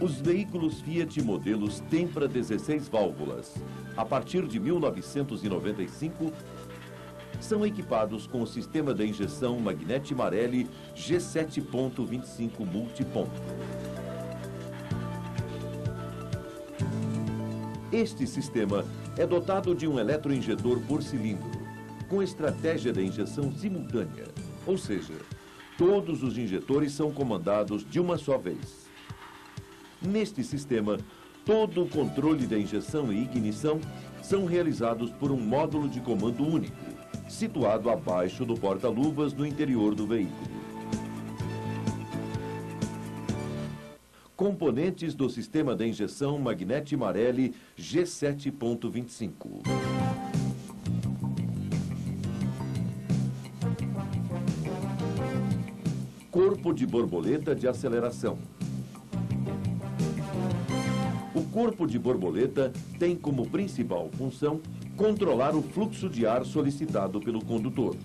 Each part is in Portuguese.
Os veículos Fiat modelos Tempra 16 válvulas, a partir de 1995, são equipados com o sistema de injeção Magneti Marelli G7.25 multiponto. Este sistema é dotado de um eletroinjetor por cilindro, com estratégia de injeção simultânea, ou seja, todos os injetores são comandados de uma só vez. Neste sistema, todo o controle da injeção e ignição são realizados por um módulo de comando único, situado abaixo do porta-luvas no interior do veículo. Componentes do sistema de injeção Magneti Marelli G7.25. Corpo de borboleta de aceleração. O corpo de borboleta tem como principal função controlar o fluxo de ar solicitado pelo condutor.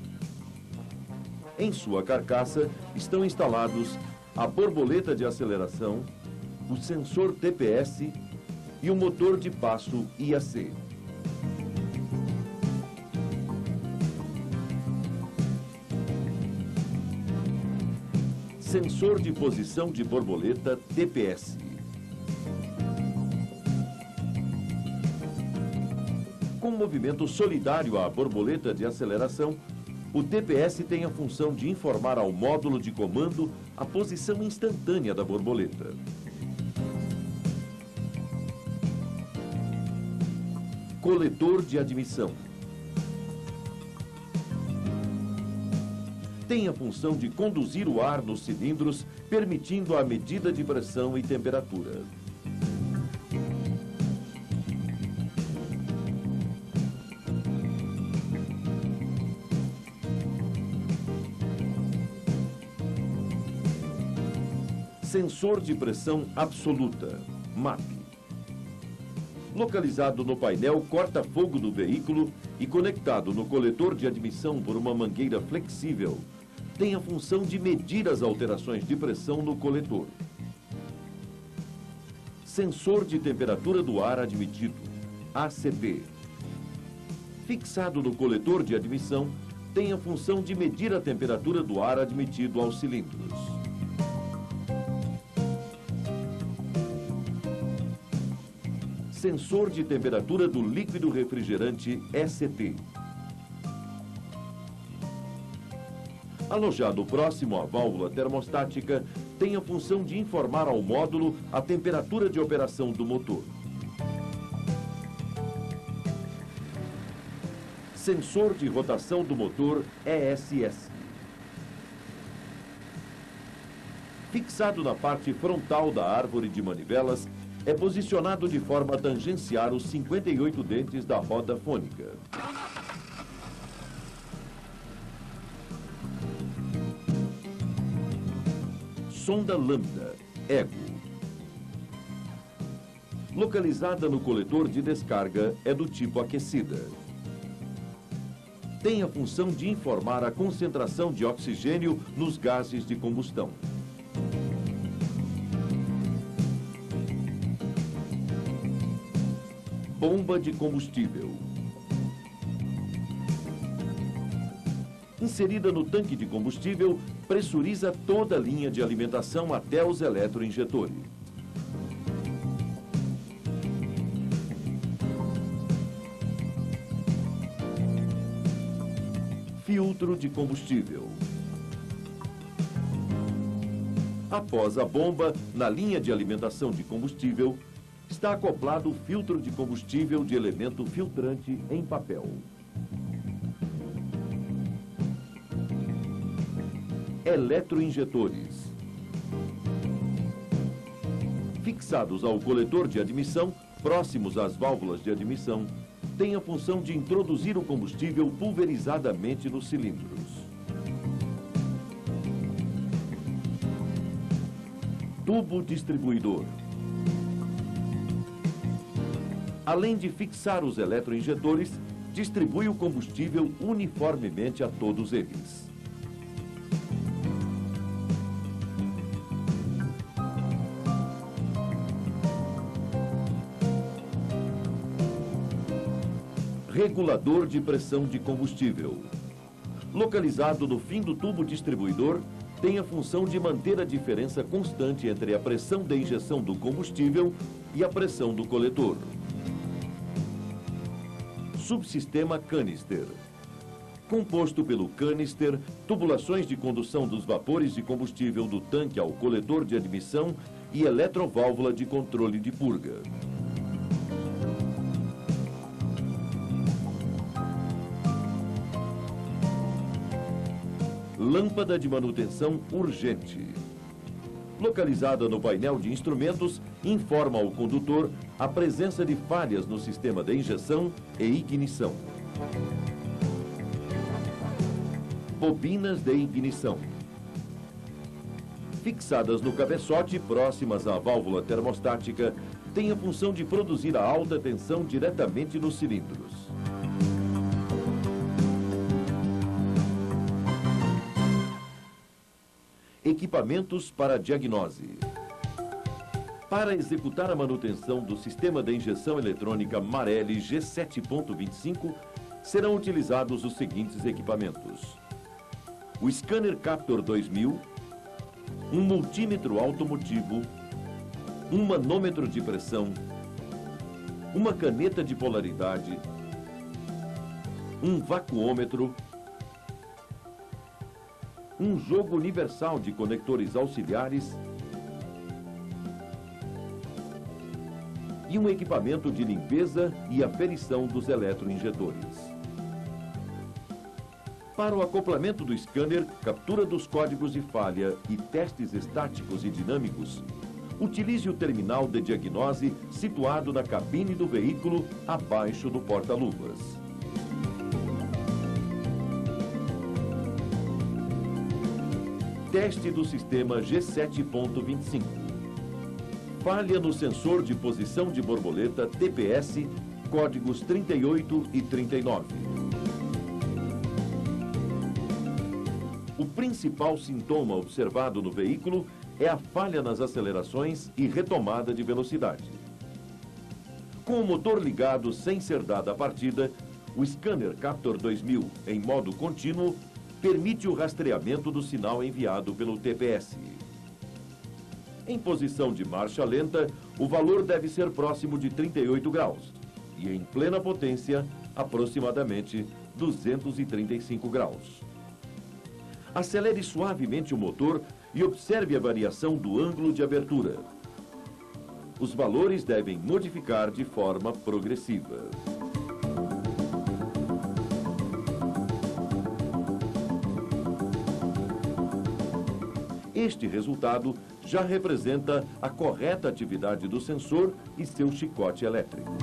Em sua carcaça estão instalados a borboleta de aceleração, o sensor TPS e o motor de passo IAC. Sensor de posição de borboleta TPS. Com movimento solidário à borboleta de aceleração, o TPS tem a função de informar ao módulo de comando a posição instantânea da borboleta. Coletor de admissão. Tem a função de conduzir o ar nos cilindros, permitindo a medida de pressão e temperatura. Sensor de pressão absoluta, MAP. Localizado no painel corta-fogo do veículo e conectado no coletor de admissão por uma mangueira flexível, tem a função de medir as alterações de pressão no coletor. Sensor de temperatura do ar admitido, ACT. Fixado no coletor de admissão, tem a função de medir a temperatura do ar admitido aos cilindros. Sensor de temperatura do líquido refrigerante ST. Alojado próximo à válvula termostática, tem a função de informar ao módulo a temperatura de operação do motor. Sensor de rotação do motor ESS. Fixado na parte frontal da árvore de manivelas, é posicionado de forma a tangenciar os 58 dentes da roda fônica. Sonda lambda, EGO. Localizada no coletor de descarga, é do tipo aquecida. Tem a função de informar a concentração de oxigênio nos gases de combustão. Bomba de combustível. Inserida no tanque de combustível, pressuriza toda a linha de alimentação até os eletroinjetores. Filtro de combustível. Após a bomba, na linha de alimentação de combustível, está acoplado o filtro de combustível de elemento filtrante em papel. Eletroinjetores. Fixados ao coletor de admissão, próximos às válvulas de admissão, tem a função de introduzir o combustível pulverizadamente nos cilindros. Tubo distribuidor. Além de fixar os eletroinjetores, distribui o combustível uniformemente a todos eles. Regulador de pressão de combustível. Localizado no fim do tubo distribuidor, tem a função de manter a diferença constante entre a pressão de injeção do combustível e a pressão do coletor. Subsistema canister. Composto pelo canister, tubulações de condução dos vapores de combustível do tanque ao coletor de admissão e eletroválvula de controle de purga. Lâmpada de manutenção urgente. Localizada no painel de instrumentos, informa ao condutor a presença de falhas no sistema de injeção e ignição. Bobinas de ignição. Fixadas no cabeçote, próximas à válvula termostática, têm a função de produzir a alta tensão diretamente nos cilindros. Equipamentos para diagnose. Para executar a manutenção do sistema de injeção eletrônica Marelli G7.25, serão utilizados os seguintes equipamentos: o Scanner Captor 2000, um multímetro automotivo, um manômetro de pressão, uma caneta de polaridade, um vacuômetro, um jogo universal de conectores auxiliares e um equipamento de limpeza e aferição dos eletroinjetores. Para o acoplamento do scanner, captura dos códigos de falha e testes estáticos e dinâmicos, utilize o terminal de diagnose situado na cabine do veículo, abaixo do porta-luvas. Teste do sistema G7.25. Falha no sensor de posição de borboleta TPS, códigos 38 e 39. O principal sintoma observado no veículo é a falha nas acelerações e retomada de velocidade. Com o motor ligado sem ser dada a partida, o Scanner Captor 2000 em modo contínuo permite o rastreamento do sinal enviado pelo TPS. Em posição de marcha lenta, o valor deve ser próximo de 38 graus e em plena potência, aproximadamente 235 graus. Acelere suavemente o motor e observe a variação do ângulo de abertura. Os valores devem modificar de forma progressiva. Este resultado já representa a correta atividade do sensor e seu chicote elétrico.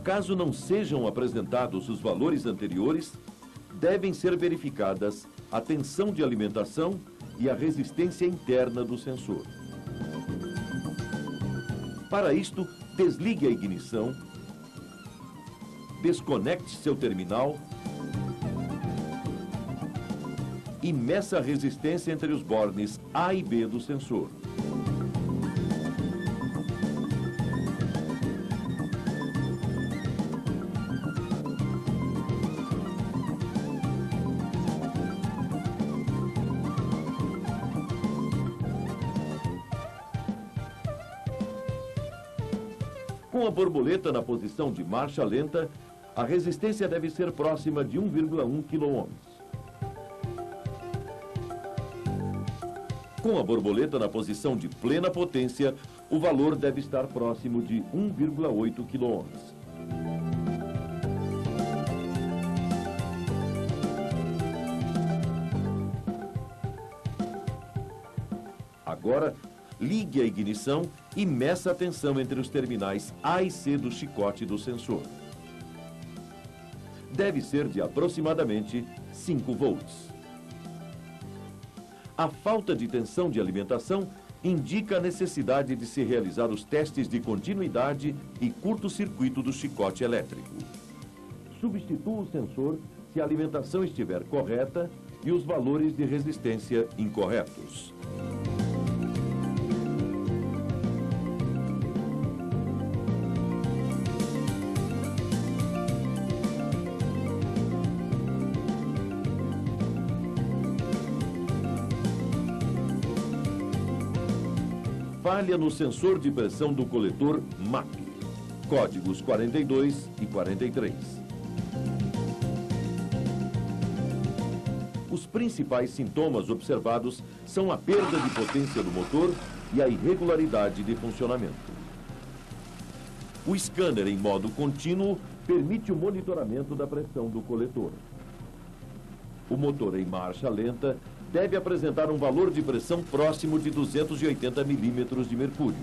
Caso não sejam apresentados os valores anteriores, devem ser verificadas a tensão de alimentação e a resistência interna do sensor. Para isto, desligue a ignição, desconecte seu terminal e meça a resistência entre os bornes A e B do sensor. Com a borboleta na posição de marcha lenta, a resistência deve ser próxima de 1,1 kΩ. Com a borboleta na posição de plena potência, o valor deve estar próximo de 1,8 kΩ. Agora, ligue a ignição e meça a tensão entre os terminais A e C do chicote do sensor. Deve ser de aproximadamente 5 volts. A falta de tensão de alimentação indica a necessidade de se realizar os testes de continuidade e curto-circuito do chicote elétrico. Substitua o sensor se a alimentação estiver correta e os valores de resistência incorretos. falha no sensor de pressão do coletor MAC, códigos 42 e 43. Os principais sintomas observados são a perda de potência do motor e a irregularidade de funcionamento. O scanner em modo contínuo permite o monitoramento da pressão do coletor. O motor em marcha lenta deve apresentar um valor de pressão próximo de 280 milímetros de mercúrio.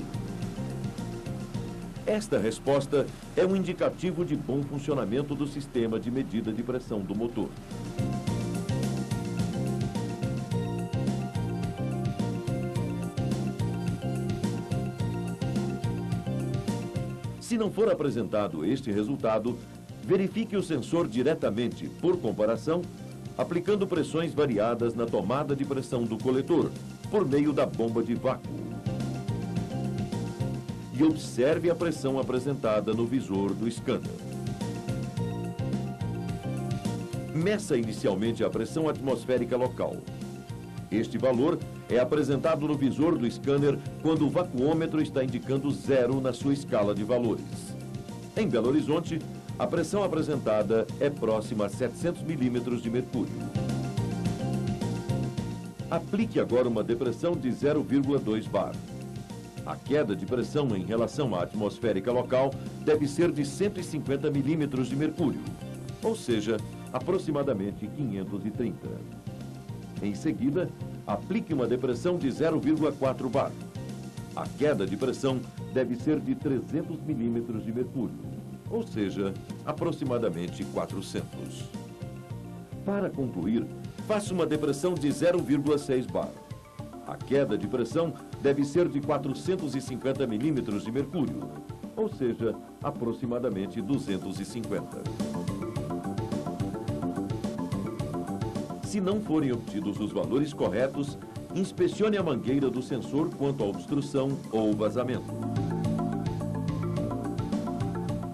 Esta resposta é um indicativo de bom funcionamento do sistema de medida de pressão do motor. Se não for apresentado este resultado, verifique o sensor diretamente, por comparação, aplicando pressões variadas na tomada de pressão do coletor, por meio da bomba de vácuo. E observe a pressão apresentada no visor do scanner. Meça inicialmente a pressão atmosférica local. Este valor é apresentado no visor do scanner quando o vacuômetro está indicando 0 na sua escala de valores. Em Belo Horizonte, a pressão apresentada é próxima a 700 milímetros de mercúrio. Aplique agora uma depressão de 0,2 bar. A queda de pressão em relação à atmosférica local deve ser de 150 milímetros de mercúrio, ou seja, aproximadamente 530. Em seguida, aplique uma depressão de 0,4 bar. A queda de pressão deve ser de 300 milímetros de mercúrio, ou seja, aproximadamente 400. Para concluir, faça uma depressão de 0,6 bar. A queda de pressão deve ser de 450 milímetros de mercúrio, ou seja, aproximadamente 250. Se não forem obtidos os valores corretos, inspecione a mangueira do sensor quanto à obstrução ou vazamento.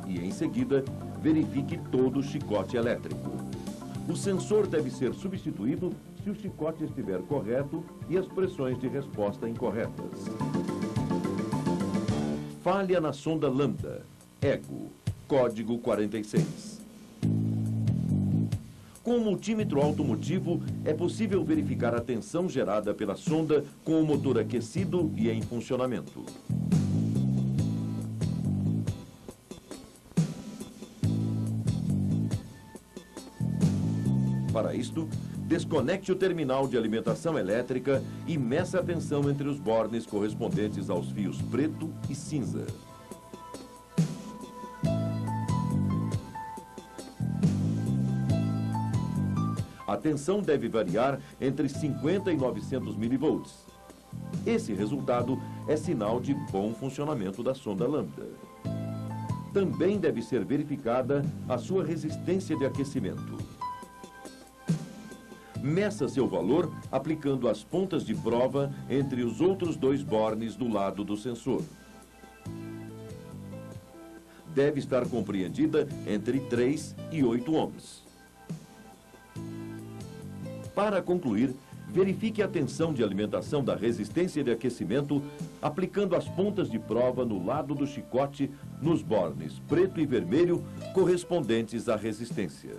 E em seguida, verifique todo o chicote elétrico. O sensor deve ser substituído se o chicote estiver correto e as pressões de resposta incorretas. Falha na sonda lambda, EGO, código 46. Com o multímetro automotivo, é possível verificar a tensão gerada pela sonda com o motor aquecido e em funcionamento. Para isto, desconecte o terminal de alimentação elétrica e meça a tensão entre os bornes correspondentes aos fios preto e cinza. A tensão deve variar entre 50 e 900 milivolts. Esse resultado é sinal de bom funcionamento da sonda lambda. Também deve ser verificada a sua resistência de aquecimento. Meça seu valor aplicando as pontas de prova entre os outros dois bornes do lado do sensor. Deve estar compreendida entre 3 e 8 ohms. Para concluir, verifique a tensão de alimentação da resistência de aquecimento aplicando as pontas de prova no lado do chicote nos bornes preto e vermelho correspondentes à resistência.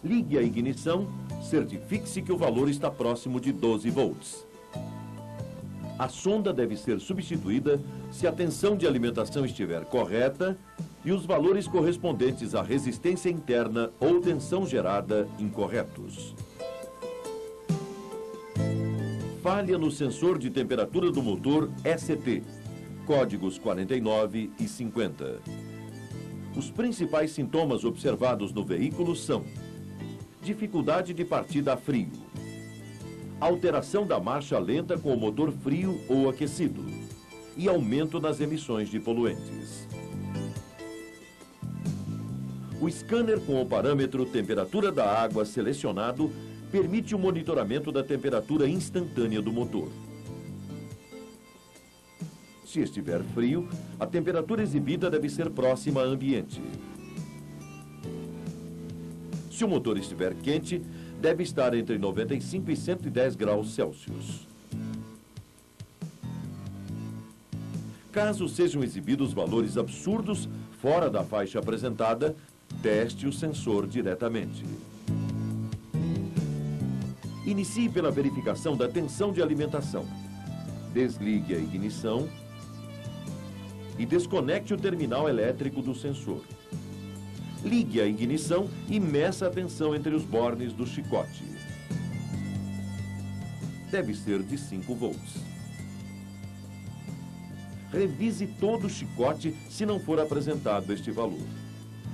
Ligue a ignição, certifique-se que o valor está próximo de 12 volts. A sonda deve ser substituída se a tensão de alimentação estiver correta e os valores correspondentes à resistência interna ou tensão gerada incorretos. Falha no sensor de temperatura do motor ST, códigos 49 e 50. Os principais sintomas observados no veículo são: dificuldade de partida a frio, alteração da marcha lenta com o motor frio ou aquecido e aumento nas emissões de poluentes. O scanner com o parâmetro temperatura da água selecionado permite o monitoramento da temperatura instantânea do motor. Se estiver frio, a temperatura exibida deve ser próxima a ambiente. Se o motor estiver quente, deve estar entre 95 e 110 graus Celsius. Caso sejam exibidos valores absurdos fora da faixa apresentada, teste o sensor diretamente. Inicie pela verificação da tensão de alimentação. Desligue a ignição e desconecte o terminal elétrico do sensor. Ligue a ignição e meça a tensão entre os bornes do chicote. Deve ser de 5 volts. Revise todo o chicote se não for apresentado este valor.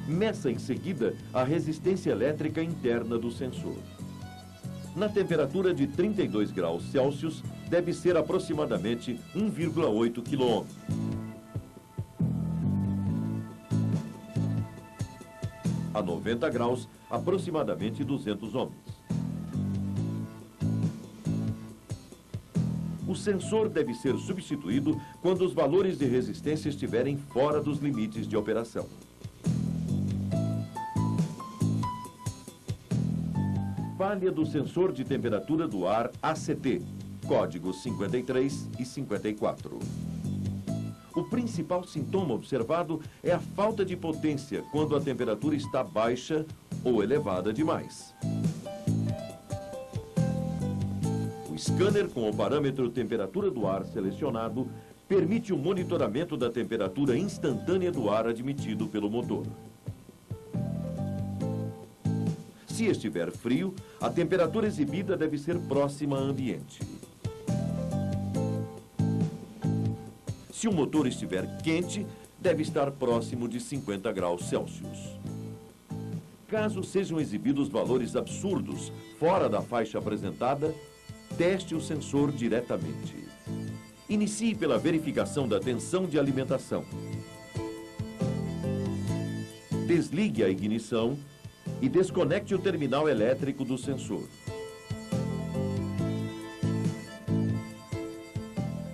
Meça em seguida a resistência elétrica interna do sensor. Na temperatura de 32 graus Celsius, deve ser aproximadamente 1,8 kΩ. A 90 graus, aproximadamente 200 ohms. O sensor deve ser substituído quando os valores de resistência estiverem fora dos limites de operação. Falha do sensor de temperatura do ar ACT, códigos 53 e 54. O principal sintoma observado é a falta de potência quando a temperatura está baixa ou elevada demais. O scanner com o parâmetro temperatura do ar selecionado permite o monitoramento da temperatura instantânea do ar admitido pelo motor. Se estiver frio, a temperatura exibida deve ser próxima a ambiente. Se o motor estiver quente, deve estar próximo de 50 graus Celsius. Caso sejam exibidos valores absurdos fora da faixa apresentada, teste o sensor diretamente. Inicie pela verificação da tensão de alimentação. Desligue a ignição e desconecte o terminal elétrico do sensor.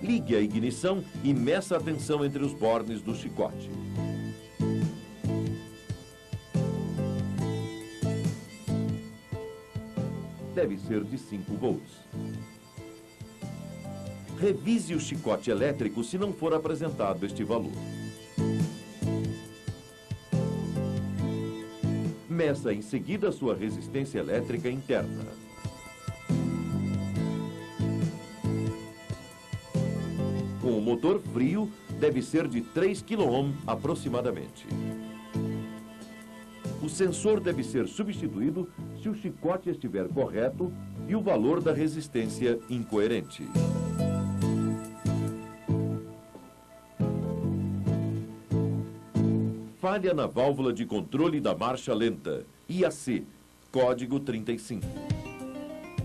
Ligue a ignição e meça a tensão entre os bornes do chicote. Deve ser de 5 volts. Revise o chicote elétrico se não for apresentado este valor. Meça em seguida sua resistência elétrica interna. Com o motor frio, deve ser de 3 kΩ aproximadamente. O sensor deve ser substituído se o chicote estiver correto e o valor da resistência incoerente. Falha na válvula de controle da marcha lenta, IAC, código 35.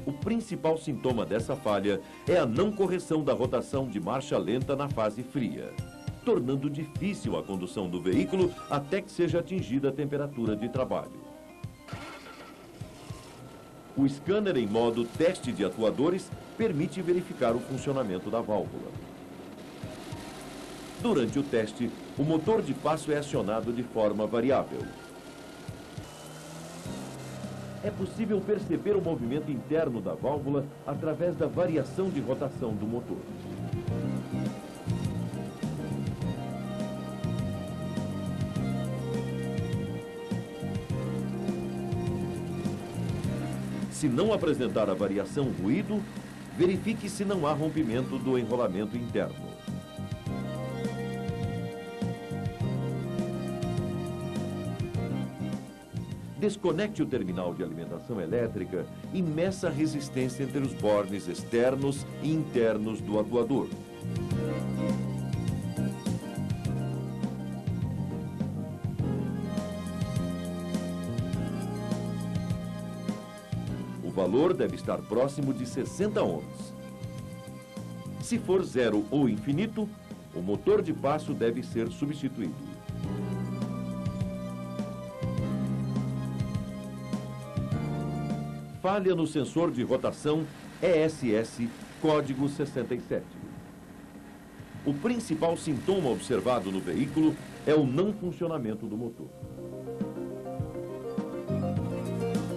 O principal sintoma dessa falha é a não correção da rotação de marcha lenta na fase fria, tornando difícil a condução do veículo até que seja atingida a temperatura de trabalho. O scanner em modo teste de atuadores permite verificar o funcionamento da válvula. Durante o teste, o motor de passo é acionado de forma variável. É possível perceber o movimento interno da válvula através da variação de rotação do motor. Se não apresentar a variação ruído, verifique se não há rompimento do enrolamento interno. Desconecte o terminal de alimentação elétrica e meça a resistência entre os bornes externos e internos do atuador. O valor deve estar próximo de 60 ohms. Se for zero ou infinito, o motor de passo deve ser substituído. Falha no sensor de rotação ESS, código 67. O principal sintoma observado no veículo é o não funcionamento do motor.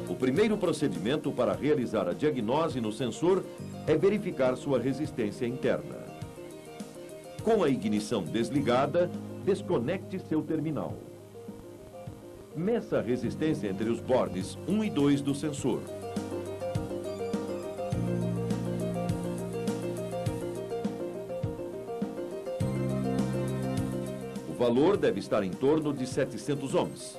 O primeiro procedimento para realizar a diagnose no sensor é verificar sua resistência interna. Com a ignição desligada, desconecte seu terminal. Meça a resistência entre os bornes 1 e 2 do sensor. O valor deve estar em torno de 700 ohms.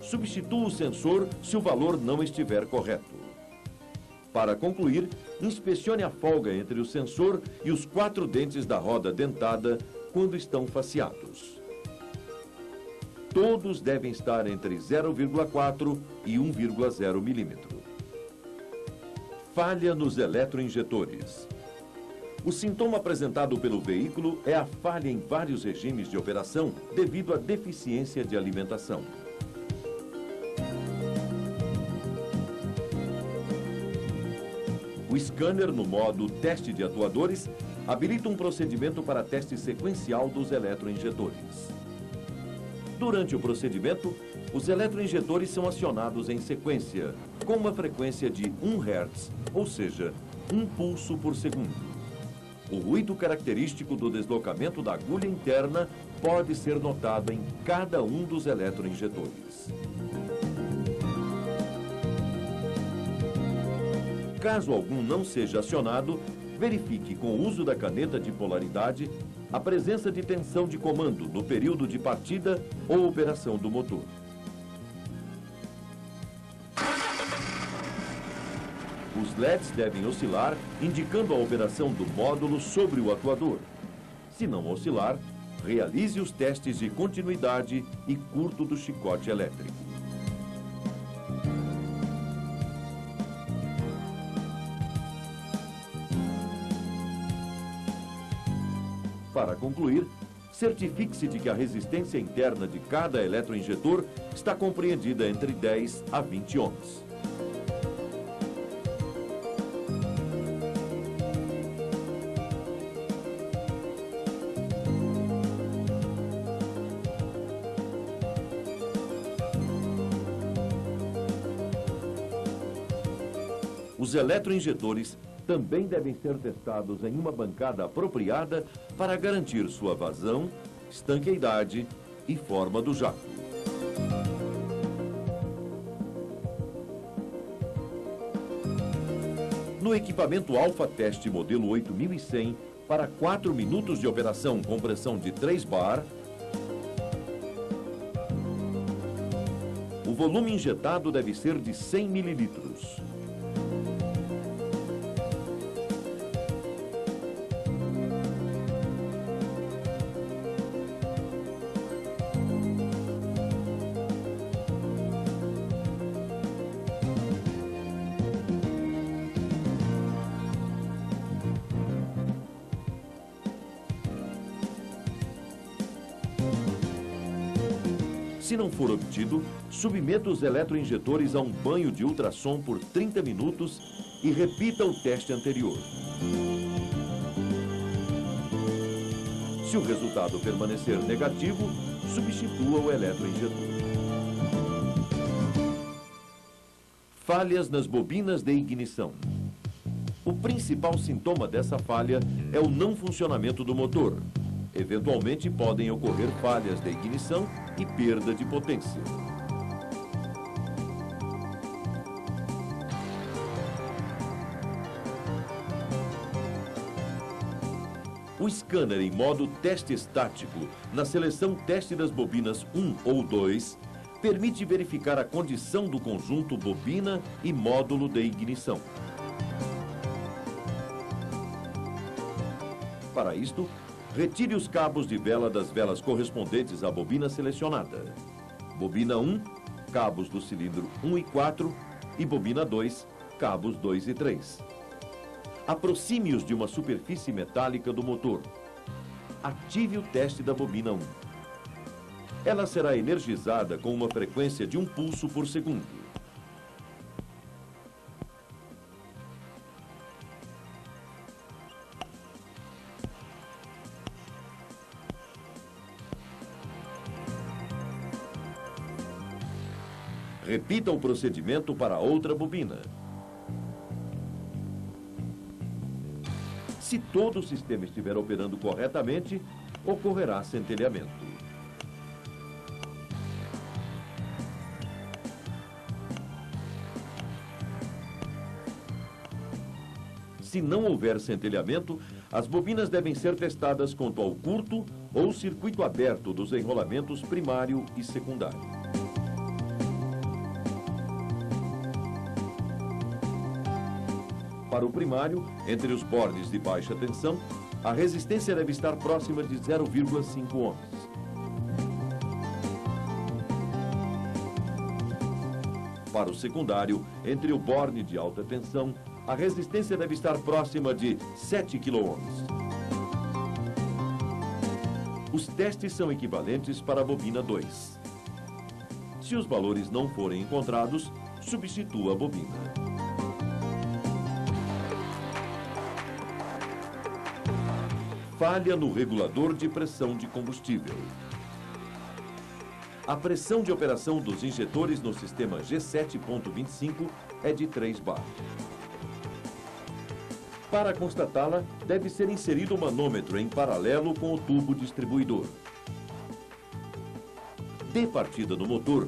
Substitua o sensor se o valor não estiver correto. Para concluir, inspecione a folga entre o sensor e os 4 dentes da roda dentada quando estão faceados. Todos devem estar entre 0,4 e 1,0 milímetro. Falha nos eletroinjetores. O sintoma apresentado pelo veículo é a falha em vários regimes de operação devido à deficiência de alimentação. O scanner, no modo teste de atuadores, habilita um procedimento para teste sequencial dos eletroinjetores. Durante o procedimento, os eletroinjetores são acionados em sequência, com uma frequência de 1 Hz, ou seja, 1 pulso por segundo. O ruído característico do deslocamento da agulha interna pode ser notado em cada um dos eletroinjetores. Caso algum não seja acionado, verifique com o uso da caneta de polaridade a presença de tensão de comando no período de partida ou operação do motor. Os LEDs devem oscilar, indicando a operação do módulo sobre o atuador. Se não oscilar, realize os testes de continuidade e curto do chicote elétrico. Para concluir, certifique-se de que a resistência interna de cada eletroinjetor está compreendida entre 10 a 20 ohms. Os eletroinjetores também devem ser testados em uma bancada apropriada para garantir sua vazão, estanqueidade e forma do jato. No equipamento Alpha Test modelo 8100, para 4 minutos de operação com pressão de 3 bar, o volume injetado deve ser de 100 mililitros. Se não for obtido, submeta os eletroinjetores a um banho de ultrassom por 30 minutos e repita o teste anterior. Se o resultado permanecer negativo, substitua o eletroinjetor. Falhas nas bobinas de ignição. O principal sintoma dessa falha é o não funcionamento do motor. Eventualmente podem ocorrer falhas de ignição e perda de potência. O scanner em modo teste estático, na seleção teste das bobinas 1 ou 2, permite verificar a condição do conjunto bobina e módulo de ignição. Para isto, retire os cabos de vela das velas correspondentes à bobina selecionada. Bobina 1, cabos do cilindro 1 e 4 e bobina 2, cabos 2 e 3. Aproxime-os de uma superfície metálica do motor. Ative o teste da bobina 1. Ela será energizada com uma frequência de 1 pulso por segundo. Repita o procedimento para outra bobina. Se Se todo o sistema estiver operando corretamente, ocorrerá centelhamento. Se não houver centelhamento, as bobinas devem ser testadas quanto ao curto ou circuito aberto dos enrolamentos primário e secundário. Para o primário, entre os bornes de baixa tensão, a resistência deve estar próxima de 0,5 ohms. Para o secundário, entre o borne de alta tensão, a resistência deve estar próxima de 7 kΩ. Os testes são equivalentes para a bobina 2. Se os valores não forem encontrados, substitua a bobina. Falha no regulador de pressão de combustível. A pressão de operação dos injetores no sistema G7.25 é de 3 bar. Para constatá-la, deve ser inserido o manômetro em paralelo com o tubo distribuidor. Dê partida no motor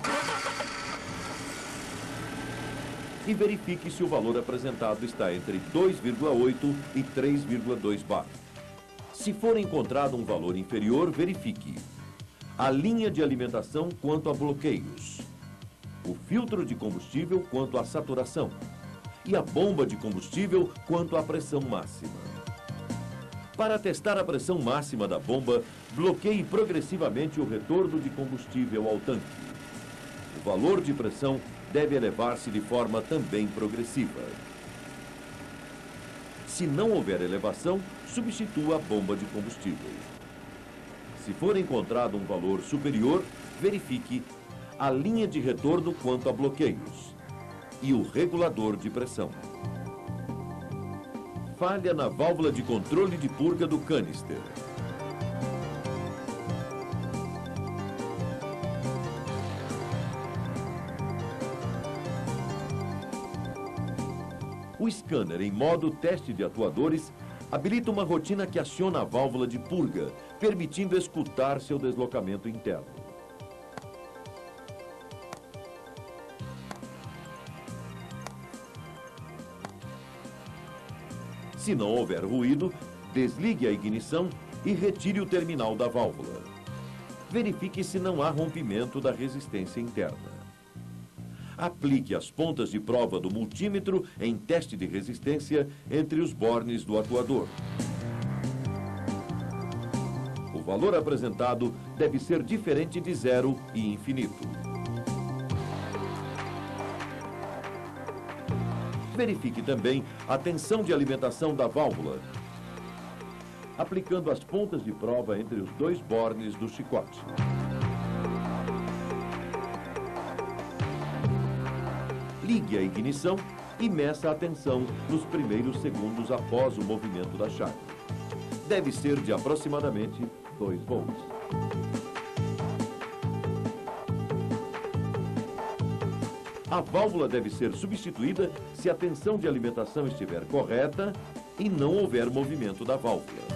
e verifique se o valor apresentado está entre 2,8 e 3,2 bar. Se for encontrado um valor inferior, verifique a linha de alimentação quanto a bloqueios, o filtro de combustível quanto à saturação e a bomba de combustível quanto à pressão máxima. Para testar a pressão máxima da bomba, bloqueie progressivamente o retorno de combustível ao tanque. O valor de pressão deve elevar-se de forma também progressiva. Se não houver elevação, substitua a bomba de combustível. Se for encontrado um valor superior, verifique a linha de retorno quanto a bloqueios e o regulador de pressão. Falha na válvula de controle de purga do canister. O scanner em modo teste de atuadores habilita uma rotina que aciona a válvula de purga, permitindo escutar seu deslocamento interno. Se não houver ruído, desligue a ignição e retire o terminal da válvula. Verifique se não há rompimento da resistência interna. Aplique as pontas de prova do multímetro em teste de resistência entre os bornes do atuador. O valor apresentado deve ser diferente de 0 e infinito. Verifique também a tensão de alimentação da válvula, aplicando as pontas de prova entre os dois bornes do chicote. Ligue a ignição e meça a tensão nos primeiros segundos após o movimento da chave. Deve ser de aproximadamente 2 volts. A válvula deve ser substituída se a tensão de alimentação estiver correta e não houver movimento da válvula.